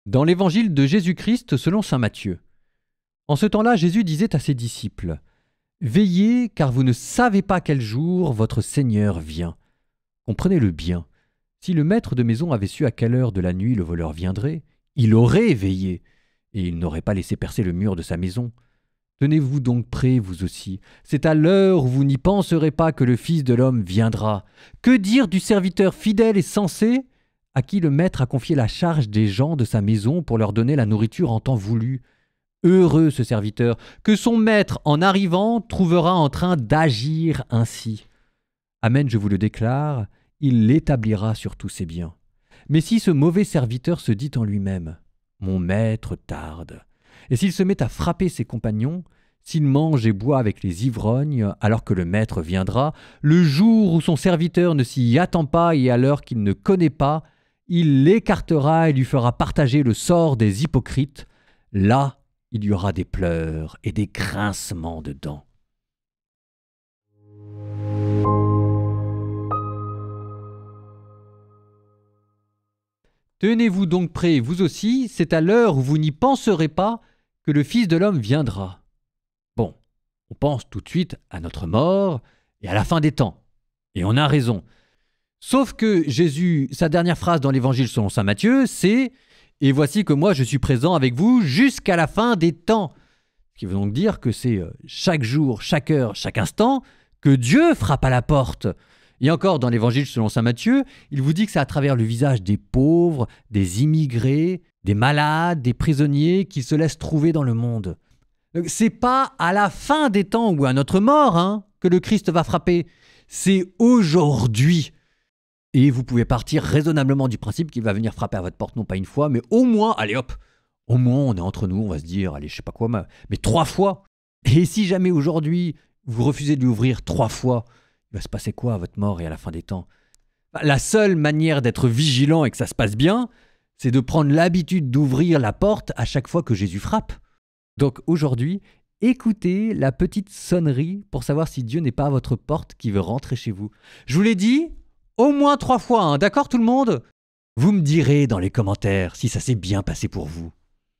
Dans l'évangile de Jésus-Christ selon saint Matthieu. En ce temps-là, Jésus disait à ses disciples : « Veillez, car vous ne savez pas quel jour votre Seigneur vient. » Comprenez-le bien. Si le maître de maison avait su à quelle heure de la nuit le voleur viendrait, il aurait veillé, et il n'aurait pas laissé percer le mur de sa maison. Tenez-vous donc prêts, vous aussi. C'est à l'heure où vous n'y penserez pas que le Fils de l'homme viendra. Que dire du serviteur fidèle et sensé à qui le maître a confié la charge des gens de sa maison pour leur donner la nourriture en temps voulu? Heureux ce serviteur, que son maître, en arrivant, trouvera en train d'agir ainsi. Amen, je vous le déclare, il l'établira sur tous ses biens. Mais si ce mauvais serviteur se dit en lui-même : « Mon maître tarde », et s'il se met à frapper ses compagnons, s'il mange et boit avec les ivrognes alors que le maître viendra, le jour où son serviteur ne s'y attend pas et à l'heure qu'il ne connaît pas, il l'écartera et lui fera partager le sort des hypocrites. Là, il y aura des pleurs et des grincements de dents. Tenez-vous donc prêts, vous aussi, c'est à l'heure où vous n'y penserez pas que le Fils de l'homme viendra. Bon, on pense tout de suite à notre mort et à la fin des temps. Et on a raison. Sauf que Jésus, sa dernière phrase dans l'évangile selon saint Matthieu, c'est « Et voici que moi je suis présent avec vous jusqu'à la fin des temps ». Ce qui veut donc dire que c'est chaque jour, chaque heure, chaque instant que Dieu frappe à la porte. Et encore, dans l'évangile selon saint Matthieu, il vous dit que c'est à travers le visage des pauvres, des immigrés, des malades, des prisonniers qui se laissent trouver dans le monde. C'est pas à la fin des temps ou à notre mort que le Christ va frapper. C'est aujourd'hui. Et vous pouvez partir raisonnablement du principe qu'il va venir frapper à votre porte, non pas une fois, mais au moins, allez hop, au moins on est entre nous, on va se dire, allez, je sais pas quoi, mais 3 fois. Et si jamais aujourd'hui, vous refusez de lui ouvrir 3 fois, il va se passer quoi à votre mort et à la fin des temps? La seule manière d'être vigilant et que ça se passe bien, c'est de prendre l'habitude d'ouvrir la porte à chaque fois que Jésus frappe. Donc aujourd'hui, écoutez la petite sonnerie pour savoir si Dieu n'est pas à votre porte qui veut rentrer chez vous. Je vous l'ai dit, au moins 3 fois, d'accord tout le monde? Vous me direz dans les commentaires si ça s'est bien passé pour vous.